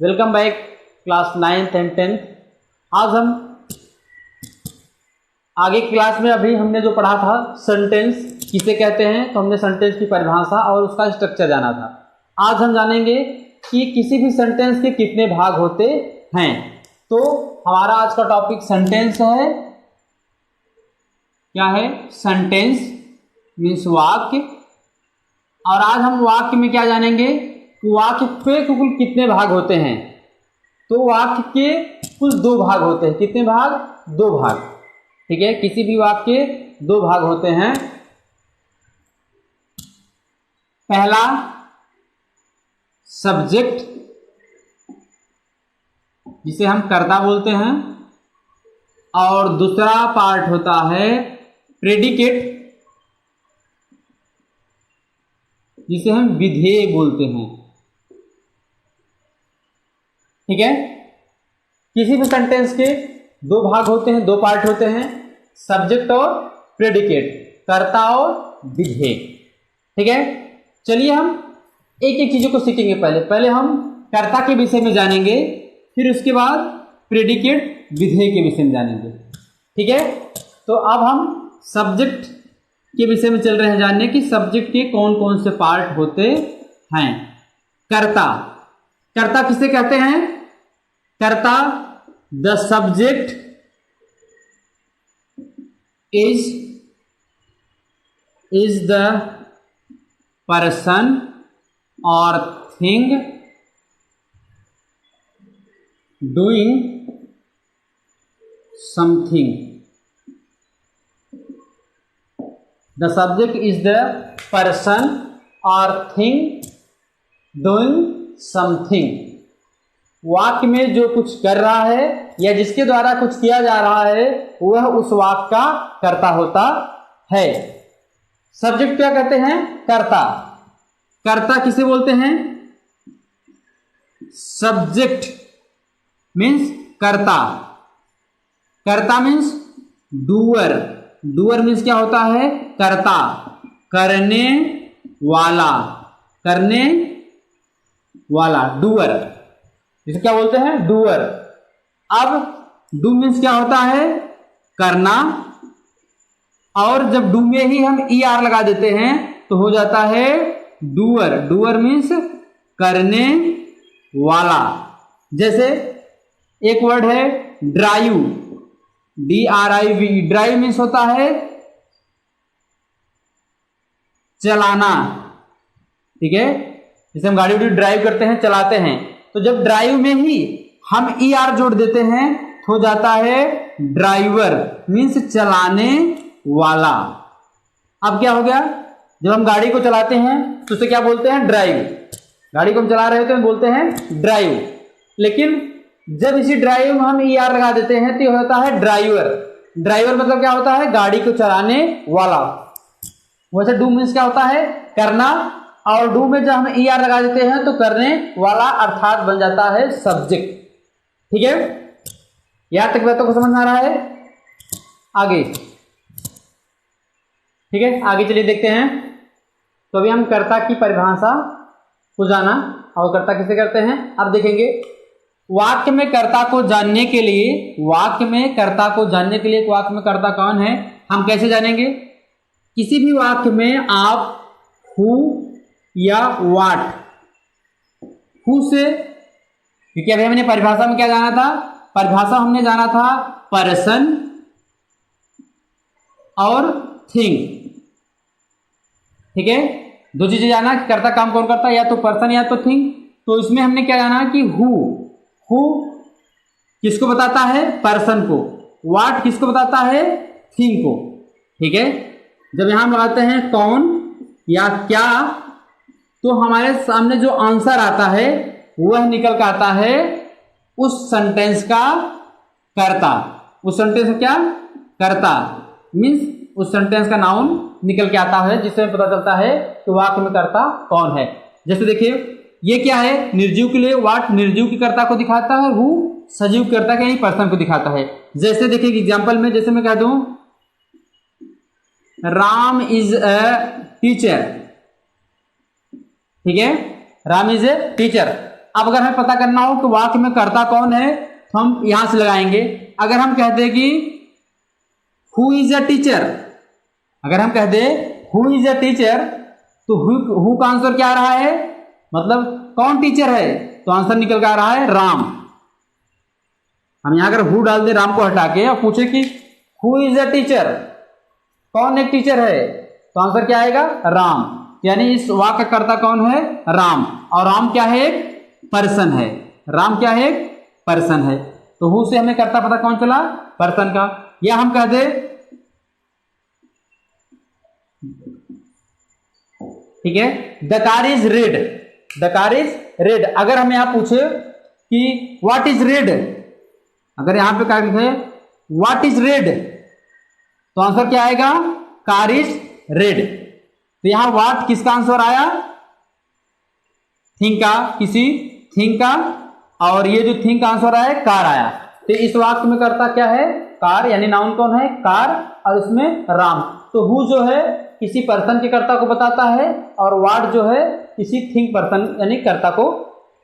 Welcome back class 9th and 10th। आज हम आगे क्लास में अभी हमने जो पढ़ा था सेंटेंस किसे कहते हैं, तो हमने सेंटेंस की परिभाषा और उसका स्ट्रक्चर जाना था। आज हम जानेंगे कि किसी भी सेंटेंस के कितने भाग होते हैं। तो हमारा आज का टॉपिक सेंटेंस है। क्या है? सेंटेंस मीन्स वाक्य। और आज हम वाक्य में क्या जानेंगे, वाक्य के कुल कितने भाग होते हैं। तो वाक्य के कुल 2 भाग होते हैं। कितने भाग? 2 भाग। ठीक है, किसी भी वाक्य के 2 भाग होते हैं। पहला सब्जेक्ट, जिसे हम कर्ता बोलते हैं, और दूसरा पार्ट होता है प्रेडिकेट, जिसे हम विधेय बोलते हैं। ठीक है, किसी भी सेंटेंस के 2 भाग होते हैं, 2 पार्ट होते हैं, सब्जेक्ट और प्रेडिकेट, कर्ता और विधेय। ठीक है, चलिए हम एक एक चीजों को सीखेंगे। पहले हम कर्ता के विषय में जानेंगे, फिर उसके बाद प्रेडिकेट विधेय के विषय में जानेंगे। ठीक है, तो अब हम सब्जेक्ट के विषय में चल रहे हैं जानने कि सब्जेक्ट के कौन कौन से पार्ट होते हैं। कर्ता, कर्ता किसे कहते हैं? कर्ता, the subject is the person और thing doing something. The subject is the person or thing doing something। वाक्य में जो कुछ कर रहा है या जिसके द्वारा कुछ किया जा रहा है वह उस वाक्य का कर्ता होता है। सब्जेक्ट क्या कहते हैं? कर्ता। कर्ता किसे बोलते हैं? सब्जेक्ट मीन्स कर्ता। कर्ता मीन्स डूअर। डूअर मीन्स क्या होता है? कर्ता, करने वाला, करने वाला, डूअर, इसे क्या बोलते हैं? डूअर। अब डू मीन्स क्या होता है? करना, और जब डू में ही हम ER लगा देते हैं तो हो जाता है डूअर। डूअर मीन्स करने वाला। जैसे एक वर्ड है ड्राइव, DRIV। ड्राइव मीन्स होता है चलाना। ठीक है, जैसे हम गाड़ी ड्राइव करते हैं, चलाते हैं, तो जब ड्राइव में ही हम ER जोड़ देते हैं तो हो जाता है ड्राइवर मीन्स चलाने वाला। अब क्या हो गया? जब हम गाड़ी को चलाते हैं तो उसे क्या बोलते हैं? ड्राइव। गाड़ी को हम चला रहे होते हैं, बोलते हैं ड्राइव। लेकिन जब इसी ड्राइव में हम ER लगा देते हैं तो होता है ड्राइवर। ड्राइवर मतलब क्या होता है? गाड़ी को चलाने वाला। वैसे डू मीन्स क्या होता है? करना, और डू में जब हम ER लगा देते हैं तो करने वाला अर्थात बन जाता है सब्जेक्ट। ठीक है, यहां तक बातों को समझ में आ रहा है? आगे, ठीक है, आगे चलिए देखते हैं। तो अभी हम कर्ता की परिभाषा को जाना, और कर्ता किसे करते हैं अब देखेंगे। वाक्य में कर्ता को जानने के लिए, वाक्य में कर्ता को जानने के लिए वाक्य में कर्ता कौन है हम कैसे जानेंगे? किसी भी वाक्य में आप हु या वाट, हु से, क्योंकि अभी हमने परिभाषा में क्या जाना था? परिभाषा हमने जाना था पर्सन और थिंग। ठीक है, 2 चीजें जाना कि कर्ता काम कौन करता है, या तो पर्सन या तो थिंग। तो इसमें हमने क्या जाना कि हु किसको बताता है? पर्सन को। वाट किसको बताता है? थिंग को। ठीक है, जब यहां लगाते हैं कौन या क्या, तो हमारे सामने जो आंसर आता है वह निकल कर आता है उस सेंटेंस का कर्ता। उस सेंटेंस का क्या? कर्ता मीन्स उस सेंटेंस का नाउन निकल के आता है, जिससे पता चलता है कि वाक्य में कर्ता कौन है। जैसे देखिए, ये क्या है? निर्जीव के लिए वाट निर्जीव की कर्ता को दिखाता है, हु सजीव कर्ता के यानी पर्सन को दिखाता है। जैसे देखिए एग्जांपल में, जैसे मैं कह दूं राम इज अ टीचर। ठीक है, राम इज ए टीचर, अब अगर हमें पता करना हो कि वाक्य में कर्ता कौन है तो हम यहां से लगाएंगे। अगर हम कह दे कि हु इज अ टीचर, अगर हम कह दे हु इज अ टीचर, तो हु का आंसर क्या आ रहा है, मतलब कौन टीचर है, तो आंसर निकल कर आ रहा है राम। हम यहां अगर हु डाल दे राम को हटा के और पूछे कि हु इज अ टीचर, कौन एक टीचर है, तो आंसर क्या आएगा, राम। यानी इस वाक्य कर्ता कौन है, राम। और राम क्या है, एक पर्सन है। राम क्या है, एक पर्सन है। तो हु से हमें कर्ता पता कौन चला, पर्सन का। या हम कह दे, ठीक है, the car is red, the car is red. अगर हम यहां पूछे कि व्हाट इज रेड, अगर यहां पे क्या लिखे व्हाट इज रेड, तो आंसर क्या आएगा, कार इज रेड। तो यहां व्हाट किसका आंसर आया, थिंग का, किसी थिंग का, और ये जो थिंग का आंसर आया कार आया। तो इस वाक्य में कर्ता क्या है, कार, यानी नाउन कौन है, कार, और इसमें राम। तो हु जो है किसी पर्सन के कर्ता को बताता है, और व्हाट जो है किसी थिंग पर्सन यानी कर्ता को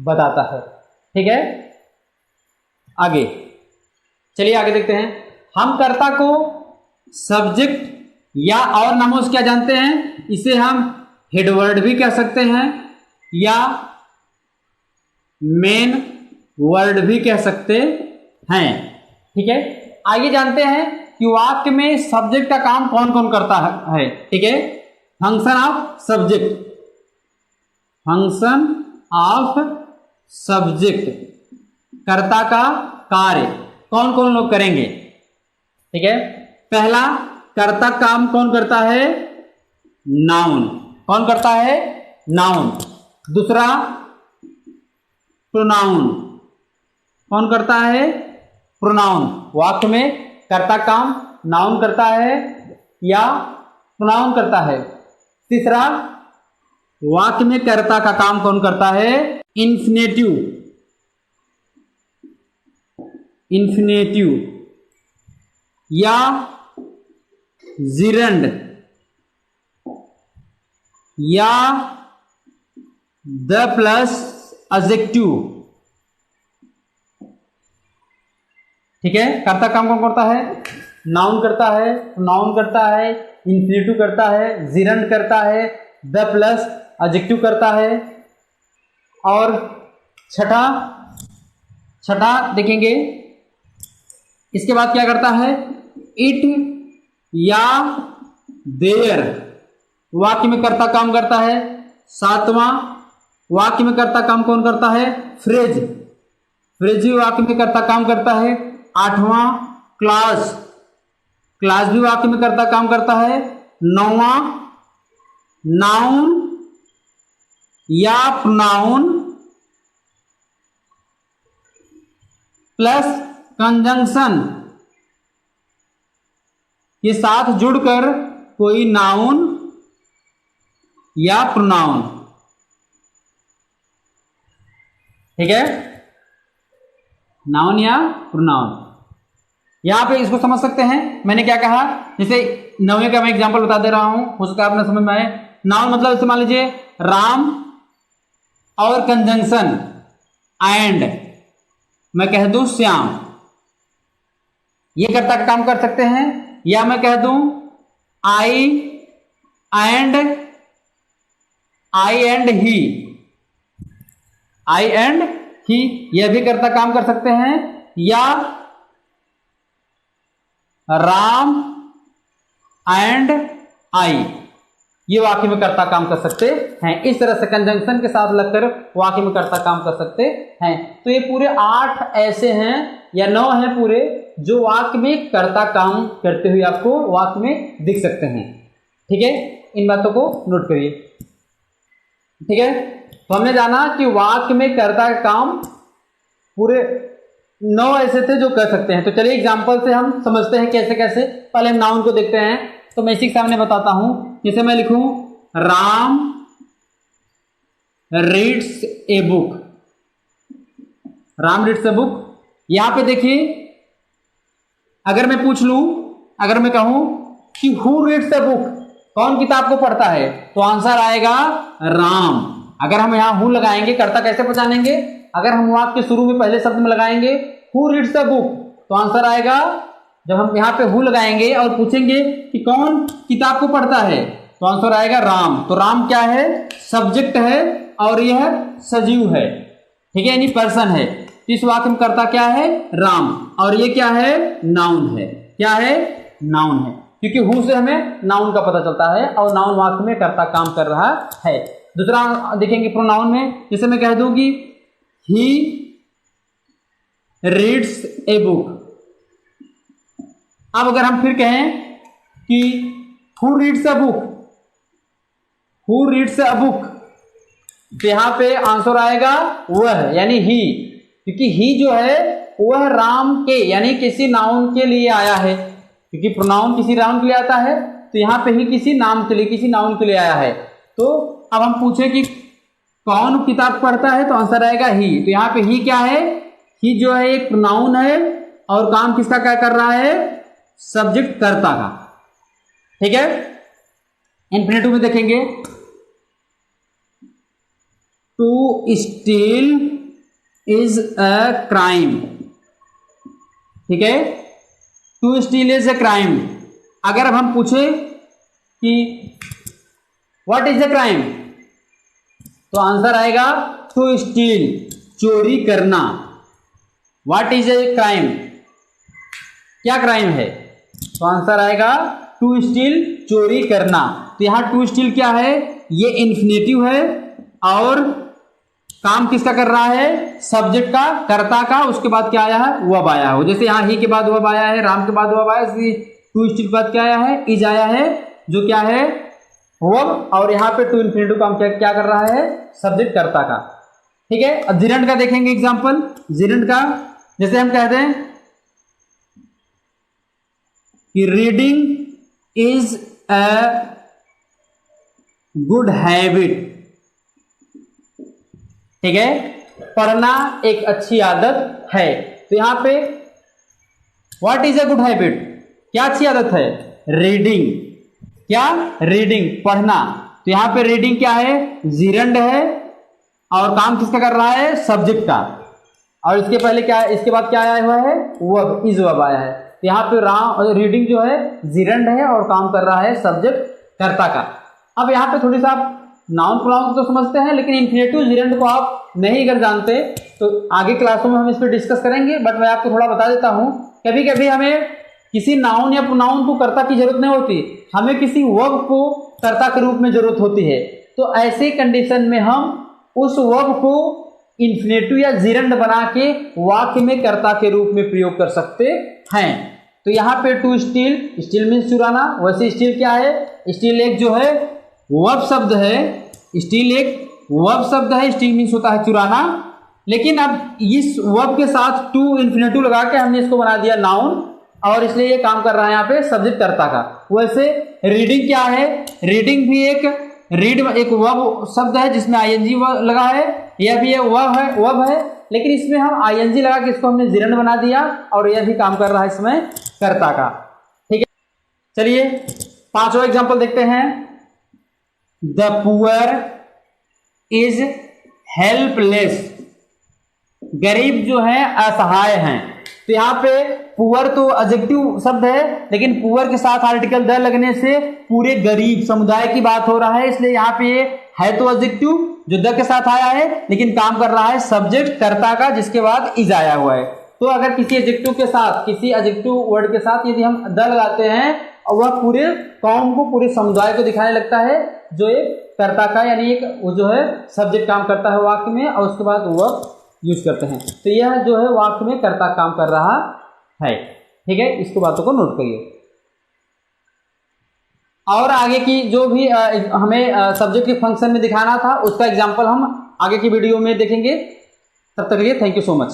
बताता है। ठीक है, आगे चलिए आगे देखते हैं। हम कर्ता को सब्जेक्ट या और नामों से क्या जानते हैं, इसे हम हेडवर्ड भी कह सकते हैं या मेन वर्ड भी कह सकते हैं। ठीक है, आगे जानते हैं कि वाक्य में सब्जेक्ट का काम कौन कौन करता है। ठीक है, function of subject, function of subject, कर्ता का कार्य कौन कौन लोग करेंगे। ठीक है, पहला कर्ता काम कौन करता है, नाउन, कौन करता है, नाउन। दूसरा प्रोनाउन, कौन करता है, प्रोनाउन। वाक्य में कर्ता काम नाउन करता है या प्रोनाउन करता है। तीसरा वाक्य में कर्ता का काम कौन करता है, इन्फिनेटिव, इन्फिनेटिव या जिरंड या द प्लस एडजेक्टिव। ठीक है, कर्ता काम कौन करता है, नाउन करता है, नाउन करता है, इन्फिनेटिव करता है, जिरंड करता है, द प्लस एडजेक्टिव करता है। और छठा देखेंगे, इसके बाद क्या करता है, इट या देयर, वाक्य में कर्ता काम करता है। सातवां वाक्य में कर्ता काम कौन करता है, फ्रेज, फ्रेजी वाक्य में कर्ता काम करता है। आठवां क्लास, क्लास भी वाक्य में कर्ता काम करता है। नौवां नाउन या प्रोनाउन प्लस कंजंक्शन के साथ जुड़कर कोई नाउन या प्रोनाउन। ठीक है, नाउन या प्रोनाउन। यहां पे इसको समझ सकते हैं, मैंने क्या कहा, जैसे 9वें का मैं एग्जांपल बता दे रहा हूं, हो सकता है आपने समझ में आए। नाउन मतलब जैसे मान लीजिए राम और कंजंक्शन एंड, मैं कह दूं श्याम, ये कर्ता का काम कर सकते हैं। या मैं कह दूं आई and he, I and he, यह भी कर्ता काम कर सकते हैं। या राम एंड आई, ये वाक्य में कर्ता काम कर सकते हैं। इस तरह से कंजंक्शन के साथ लगकर वाक्य में कर्ता काम कर सकते हैं। तो ये पूरे 8 ऐसे हैं या 9 हैं पूरे, जो वाक्य में कर्ता काम करते हुए आपको वाक्य में दिख सकते हैं। ठीक है, इन बातों को नोट करिए। ठीक है, तो हमने जाना कि वाक्य में कर्ता का काम पूरे 9 ऐसे थे जो कर सकते हैं। तो चलिए एग्जाम्पल से हम समझते हैं कैसे कैसे। पहले हम नाउन को देखते हैं, तो मैं इसी के सामने बताता हूं। जैसे मैं लिखूं Ram reads a book, Ram reads a book. यहां पे देखिए, अगर मैं पूछ लूं, अगर मैं कहूं कि हु रीड्स ए बुक, कौन किताब को पढ़ता है, तो आंसर आएगा राम। अगर हम यहाँ हु लगाएंगे, कर्ता कैसे पहचानेंगे? अगर हम वाक्य के शुरू में पहले शब्द में लगाएंगे हु रीड्स द बुक, तो आंसर आएगा, जब हम यहाँ पे हु लगाएंगे और पूछेंगे कि कौन किताब को पढ़ता है, तो आंसर आएगा राम। तो राम क्या है? सब्जेक्ट है और यह सजीव है, ठीक है, यानी पर्सन है। इस वाक्य में कर्ता क्या है? राम, और ये क्या है? नाउन है। क्या है? नाउन है, क्योंकि हु से हमें नाउन का पता चलता है और नाउन वाक्य में कर्ता काम कर रहा है। दूसरा देखेंगे प्रोनाउन में, जैसे मैं कह दूं कि ही रीड्स ए बुक। अब अगर हम फिर कहें कि who reads a book, who reads a book, तो यहां पे आंसर आएगा वह, यानी ही, क्योंकि ही जो है वह राम के यानी किसी नाउन के लिए आया है, क्योंकि प्रोनाउन किसी नाउन के लिए आता है, तो यहाँ पे ही किसी नाम के लिए, किसी नाउन के लिए आया है। तो अब हम पूछे कि कौन किताब पढ़ता है, तो आंसर आएगा ही। तो यहाँ पे ही क्या है? ही जो है एक प्रोनाउन है और काम किसका क्या कर रहा है? सब्जेक्ट, कर्ता का, ठीक है। इन्फिनेटिव में देखेंगे, to steal is a crime, ठीक है, to steal is a crime. अगर अब हम पूछे कि व्हाट इज अ क्राइम, तो आंसर आएगा टू स्टील, चोरी करना। व्हाट इज ए क्राइम, क्या क्राइम है, तो आंसर आएगा टू स्टील, चोरी करना। तो यहां टू स्टील क्या है? ये इन्फिनेटिव है और काम किसका कर रहा है? सब्जेक्ट का, कर्ता का। उसके बाद क्या आया है? वर्ब आया है। जैसे यहाँ ही के बाद वर्ब आया है, राम के बाद वर्ब आया है, टू स्टील के बाद क्या आया है? इज आया है, जो क्या है? वर्ब। और यहाँ पे टू इन्फिनेटिव काम क्या कर रहा है? सब्जेक्ट, कर्ता का, ठीक है। अब जिरंड का देखेंगे एग्जाम्पल। जिरंड का जैसे हम कहते हैं कि reading is a good habit, ठीक है, पढ़ना एक अच्छी आदत है। तो यहां पे what is a good habit, क्या अच्छी आदत है? रीडिंग, क्या? रीडिंग, पढ़ना। तो यहां पे रीडिंग क्या है? जिरंड है और काम किसका कर रहा है? सब्जेक्ट का। और इसके पहले क्या है? इसके बाद क्या आया हुआ है? वर्ब, इज वर्ब आया है। तो यहाँ पे रीडिंग जो है जिरंड है और काम कर रहा है सब्जेक्ट, कर्ता का। अब यहाँ पे थोड़ी सा आप नाउन प्रोनाउन तो समझते हैं, लेकिन इन्फिनेटिव जिरंड को आप नहीं अगर जानते तो आगे क्लासों में हम इस पर डिस्कस करेंगे। बट मैं आपको थोड़ा बता देता हूं, कभी कभी हमें किसी नाउन या प्रोनाउन को कर्ता की जरूरत नहीं होती, हमें किसी वर्ब को कर्ता के रूप में जरूरत होती है। तो ऐसे कंडीशन में हम उस वर्ब को इन्फिनेटिव या जिरंड बना के वाक्य में कर्ता के रूप में प्रयोग कर सकते हैं। तो यहाँ पे टू स्टील, स्टील मीन्स चुराना। वैसे स्टील क्या है? स्टील एक जो है वर्ब शब्द है, स्टील एक वर्ब शब्द है, स्टील मीन्स होता है चुराना। लेकिन अब इस वर्ब के साथ टू इन्फिनेटिव लगा के हमने इसको बना दिया नाउन, और इसलिए ये काम कर रहा है यहाँ पे सब्जेक्ट, कर्ता का। वैसे रीडिंग क्या है? रीडिंग भी एक रीड एक वर्ब शब्द है जिसमें आईएनजी लगा है, यह भी वर्ब है, लेकिन इसमें हम आईएनजी लगा के इसको हमने जिरंड बना दिया और यह भी काम कर रहा है इसमें कर्ता का, ठीक है। चलिए पांचवा एग्जांपल देखते हैं। द पुअर इज हेल्पलेस, गरीब जो है असहाय हैं। तो यहाँ पे पुअर तो एडजेक्टिव शब्द है, लेकिन पुअर के साथ आर्टिकल द लगने से पूरे गरीब समुदाय की बात हो रहा है, इसलिए यहाँ पे है तो एडजेक्टिव जो द के साथ आया है, लेकिन काम कर रहा है सब्जेक्ट, कर्ता का, जिसके बाद इज आया हुआ है। तो अगर किसी एडजेक्टिव के साथ, किसी एडजेक्टिव वर्ड के साथ यदि हम द लगाते हैं और वह पूरे कौम को, पूरे समुदाय को दिखाने लगता है, जो एक कर्ता का यानी एक वो जो है सब्जेक्ट काम करता है वाक्य में, और उसके बाद वर्ब यूज करते हैं। तो यह जो है वाक्य में कर्ता काम कर रहा है, ठीक है। इसको बातों को नोट करिए। और आगे की जो भी हमें सब्जेक्ट के फंक्शन में दिखाना था उसका एग्जांपल हम आगे की वीडियो में देखेंगे। तब तक के लिए थैंक यू सो मच।